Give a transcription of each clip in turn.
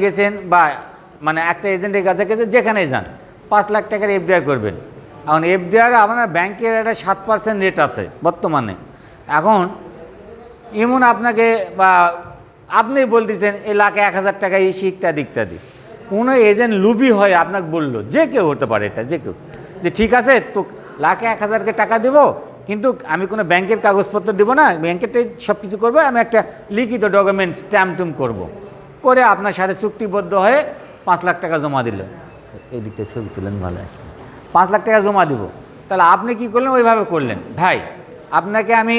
গেছেন বা মানে একটা এজেন্টের কাছে গেছে, যেখানেই যান 5 লাখ টাকার এফডিআর করবেন। এখন এফডিআর আপনার ব্যাংকের একটা 7% রেট আছে বর্তমানে। এখন এমন আপনাকে বা আপনি বলতেছেন এই লাখে 1000 টাকা ইসি ইত্যাদি ইত্যাদি, কোনো এজেন্ট লুবি হয় আপনাকে বললো, যে কেউ হতে পারে, এটা যে কেউ, যে ঠিক আছে তো লাখে 1000 টাকা দেবো, কিন্তু আমি কোনো ব্যাংকের কাগজপত্র দেবো না, ব্যাংকের সব কিছু করবো, আমি একটা লিখিত ডকুমেন্ট স্ট্যাম্প টুম করবো, করে আপনার সাথে চুক্তিবদ্ধ হয়ে 5 লাখ টাকা জমা দিল। এই দিকটা ছবি তুলেন, ভালো আসবে। 5 লাখ টাকা জমা দিব, তাহলে আপনি কি করলেন? ওইভাবে করলেন। ভাই আপনাকে আমি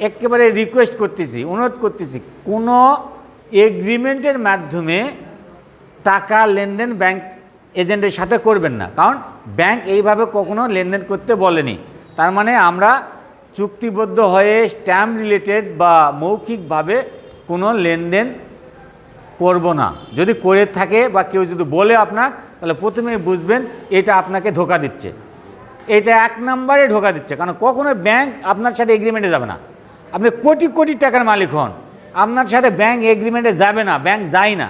একেবারে রিকোয়েস্ট করতেছি, অনুরোধ করতেছি, কোনো এগ্রিমেন্টের মাধ্যমে টাকা লেনদেন ব্যাংক এজেন্টের সাথে করবেন না, কারণ ব্যাংক এইভাবে কখনো লেনদেন করতে বলেনি। তার মানে আমরা চুক্তিবদ্ধ হয়ে স্ট্যাম্প রিলেটেড বা মৌখিকভাবে কোনো লেনদেন করব না। যদি করে থাকে বা কেউ যদি বলে আপনার, তাহলে প্রথমেই বুঝবেন এটা আপনাকে ধোকা দিচ্ছে, এটা 1 নম্বরে ধোকা দিচ্ছে। কারণ কখনো ব্যাংক আপনার সাথে এগ্রিমেন্টে যাবে না। আপনি কোটি কোটি টাকার মালিক হন, আপনার সাথে ব্যাংক এগ্রিমেন্টে যাবে না, ব্যাংক যায় না।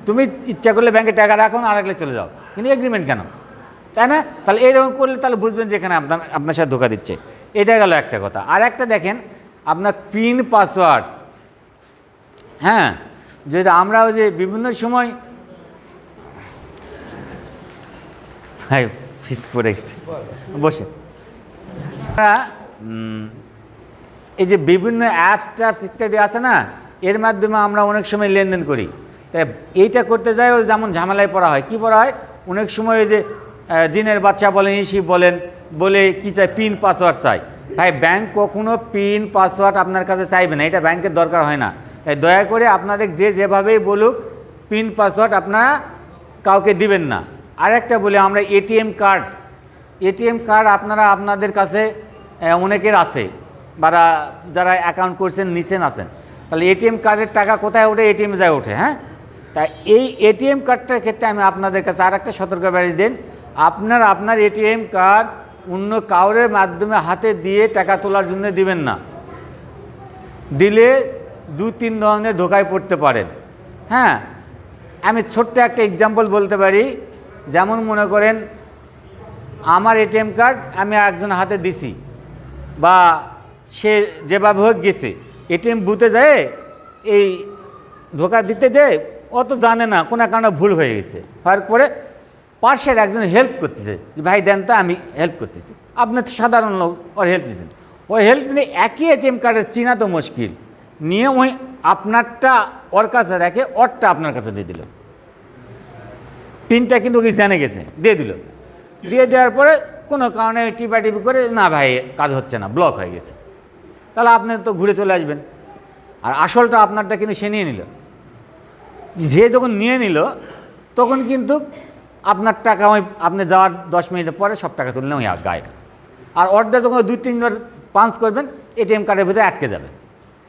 তুমি ইচ্ছা করলে ব্যাংকে টাকা রাখো না, আর রাখলে চলে যাও, কিন্তু এগ্রিমেন্ট কেন, তাই না? তাহলে এরকম করলে তাহলে বুঝবেন যে এখানে আপনার সাথে ধোকা দিচ্ছে। এটা গেল একটা কথা। আর একটা দেখেন, আপনার পিন পাসওয়ার্ড, হ্যাঁ, যদি আমরা ওই যে বিভিন্ন সময় পড়ে গেছি বসে, এই যে বিভিন্ন অ্যাপস ট্যাপস ইত্যাদি আছে না, এর মাধ্যমে আমরা অনেক সময় লেনদেন করি। তাই এইটা করতে যাই ওই যেমন ঝামেলায় পড়া হয়। কি পড়া হয়? অনেক সময় ওই যে জিনের বাচ্চা বলেন, ইসি বলেন, বলে কি চাই, পিন পাসওয়ার্ড চাই। ভাই ব্যাংক কখনো পিন পাসওয়ার্ড আপনার কাছে চাইবে না, এটা ব্যাংকের দরকার হয় না। তাই দয়া করে আপনাদের যেভাবেই বলুক, পিন পাসওয়ার্ড আপনারা কাউকে দিবেন না। আর একটা বলি, আমরা এটিএম কার্ড আপনারা আপনাদের কাছে অনেকের আছে, বা যারা অ্যাকাউন্ট করছেন নিছেন আছেন, তাহলে এটিএম কার্ডের টাকা কোথায় ওঠে? এটিএমে যায় ওঠে। হ্যাঁ, তাই এই এটিএম কার্ডটার ক্ষেত্রে আমি আপনাদের কাছে আর একটা সতর্কবাণী দেন, আপনার এটিএম কার্ড অন্য কাউরের মাধ্যমে হাতে দিয়ে টাকা তোলার জন্য দিবেন না। দিলে 2-3 ধরনের ধোকায় পড়তে পারেন। হ্যাঁ, আমি ছোট্ট একটা এক্সাম্পল বলতে পারি। যেমন মনে করেন আমার এটিএম কার্ড আমি একজন হাতে দিছি, বা সে যেভাবে হোক গেছে, এটিএম বুথে যায় এই ধোকা দিতে যায়, অত জানে না, কোনো কারণে ভুল হয়ে গেছে, হওয়ার পরে পাশের একজন হেল্প করতেছে, যে ভাই দেন তো, আমি হেল্প করতেছি। আপনার সাধারণ লোক, ওর হেল্প দিয়েছেন, ওই হেল্প নিয়ে একই এটিএম কার্ডের চিনা তো মুশকিল, নিয়ে ওই আপনারটা ওর কাছে রেখে ওরটা আপনার কাছে দিয়ে দিল। পিনটা কিন্তু ওকে জেনে গেছে, দিয়ে দিল। দিয়ে দেওয়ার পরে কোনো কারণে টিপাটিপি করে, না ভাই কাজ হচ্ছে না, ব্লক হয়ে গেছে। তাহলে আপনি তো ঘুরে চলে আসবেন, আর আসলটা আপনারটা কিন্তু সে নিয়ে নিল। যে যখন নিয়ে নিল তখন কিন্তু আপনার টাকা ওই আপনি যাওয়ার 10 মিনিটের পরে সব টাকা তুললে ওই গায়ে। আর অর্ডার যখন 2-3 বার পাঞ্চ করবেন, এটিএম কার্ডের ভিতরে আটকে যাবে।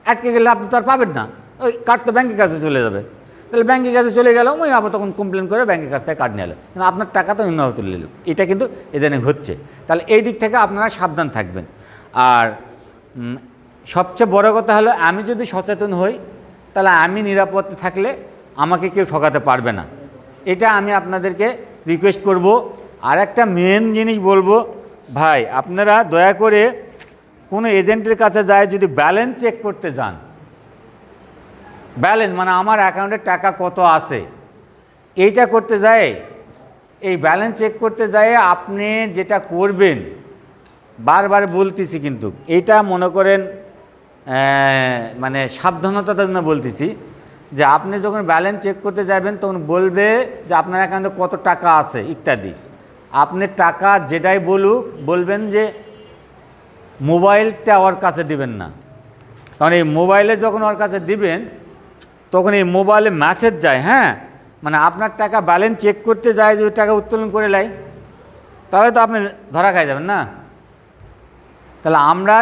আটকে গেলে আপনি তো আর পাবেন না, ওই কার্ড তো ব্যাংকের কাছে চলে যাবে। তাহলে ব্যাংকের কাছে চলে গেল, ওই আবার তখন কমপ্লেন করে ব্যাংকের কাছ থেকে কার্ড নিয়ে এলো, কিন্তু আপনার টাকা তো অন্যভাবে তুলে নিল। এটা কিন্তু এখানে হচ্ছে। তাহলে এই দিক থেকে আপনারা সাবধান থাকবেন। আর সবচেয়ে বড় কথা হলো, আমি যদি সচেতন হই, তাহলে আমি নিরাপদ থাকলে আমাকে কেউ ঠকাতে পারবে না। এটা আমি আপনাদেরকে রিকোয়েস্ট করব। আর একটা মেন জিনিস বলবো, ভাই আপনারা দয়া করে কোনো এজেন্টের কাছে যায় যদি ব্যালেন্স চেক করতে যান, ব্যালেন্স মানে আমার অ্যাকাউন্টে টাকা কত আছে, এইটা করতে যায়, এই ব্যালেন্স চেক করতে যায় আপনি যেটা করবেন, বারবার বলতেছি, কিন্তু এইটা মনে করেন মানে সাবধানতার জন্য বলতেছি, যে আপনি যখন ব্যালেন্স চেক করতে যাবেন তখন বলবে যে আপনার অ্যাকাউন্টে কত টাকা আছে ইত্যাদি। আপনি টাকা যেটাই বলবেন যে মোবাইলটা ওর কাছে দিবেন না, কারণ এই মোবাইলে যখন ওর কাছে দিবেন তখন এই মোবাইলে মেসেজ যায়। হ্যাঁ, মানে আপনার টাকা ব্যালেন্স চেক করতে যায়, যদি টাকা উত্তোলন করে নেয় তাহলে তো আপনি ধরা খাই যাবেন না। তাহলে আমরা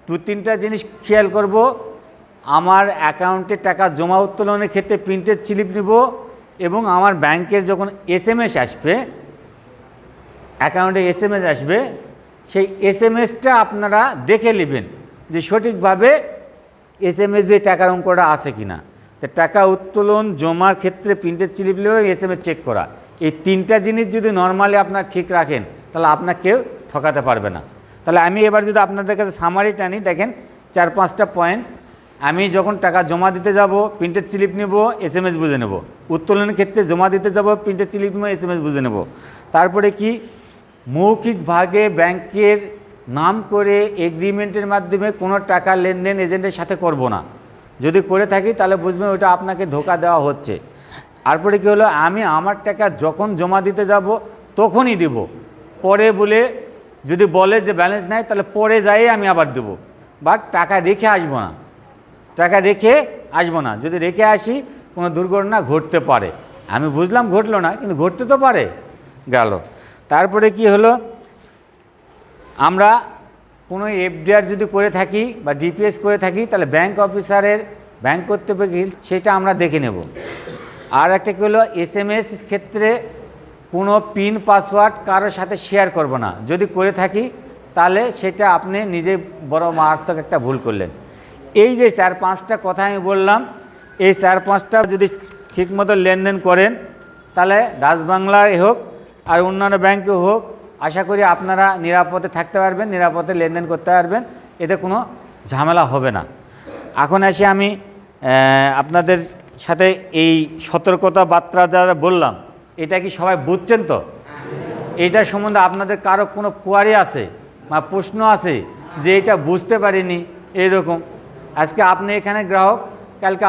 2-3টা জিনিস খেয়াল করব। আমার অ্যাকাউন্টে টাকা জমা উত্তোলনের ক্ষেত্রে প্রিন্টেড স্লিপ নিব, এবং আমার ব্যাংকের যখন এসএমএস আসবে, অ্যাকাউন্টে এসএমএস আসবে, সেই এসএমএসটা আপনারা দেখে নেবেন যে সঠিকভাবে এসএমএস যে টাকার অঙ্কটা আছে কি না। তো টাকা উত্তোলন, জমার ক্ষেত্রে প্রিন্টেড স্লিপ নেওয়া, এসএমএস চেক করা, এই তিনটা জিনিস যদি নর্মালি আপনার ঠিক রাখেন তাহলে আপনাকে কেউ ঠকাতে পারবে না। তাহলে আমি এবার যদি আপনাদের কাছে সামারি টানি, দেখেন 4-5টা পয়েন্ট। আমি যখন টাকা জমা দিতে যাব প্রিন্টেড স্লিপ নেব, এসএমএস বুঝে নেব। উত্তোলনের ক্ষেত্রে জমা দিতে যাব প্রিন্টেড স্লিপ নেব, এসএমএস বুঝে নেব। তারপরে কি, মৌখিকভাবে ব্যাংকের নাম করে এগ্রিমেন্টের মাধ্যমে কোনো টাকা লেনদেন এজেন্টের সাথে করব না। যদি করে থাকি তাহলে বুঝবেন ওটা আপনাকে ধোকা দেওয়া হচ্ছে। তারপরে কী হলো, আমি আমার টাকা যখন জমা দিতে যাব তখনই দেব, পরে বলে যদি বলে যে ব্যালেন্স নাই তাহলে পরে যাই আমি আবার দেবো, বাট টাকা রেখে আসবো না, টাকা রেখে আসবো না। যদি রেখে আসি কোনো দুর্ঘটনা ঘটতে পারে। আমি বুঝলাম ঘটলো না, কিন্তু ঘটতে তো পারে, গেল। তারপরে কি হলো, আমরা কোনো এফডিআর যদি করে থাকি বা ডিপিএস করে থাকি তাহলে ব্যাংক অফিসারের, ব্যাংক কর্তৃপক্ষের সেটা আমরা দেখে নেব। আর একটা কী হলো, এসএমএস ক্ষেত্রে কোনো পিন পাসওয়ার্ড কারোর সাথে শেয়ার করব না। যদি করে থাকি তাহলে সেটা আপনি নিজে বড় মারাত্মক একটা ভুল করলেন। এই যে 4-5টা কথা আমি বললাম, এই 4-5টা যদি ঠিকমতো লেনদেন করেন তাহলে ডাচ বাংলায় হোক আর অন্যান্য ব্যাংকে হোক, আশা করি আপনারা নিরাপদে থাকতে পারবেন, নিরাপদে লেনদেন করতে পারবেন, এতে কোনো ঝামেলা হবে না। এখন আসি আমি আপনাদের সাথে এই সতর্কতা বার্তা যারা বললাম, এটা কি সবাই বুঝছেন তো? এইটার সম্বন্ধে আপনাদের কারো কোনো কোয়ারি আছে বা প্রশ্ন আছে যে এটা বুঝতে পারিনি এরকম? আজকে আপনি এখানে গ্রাহক, কালকে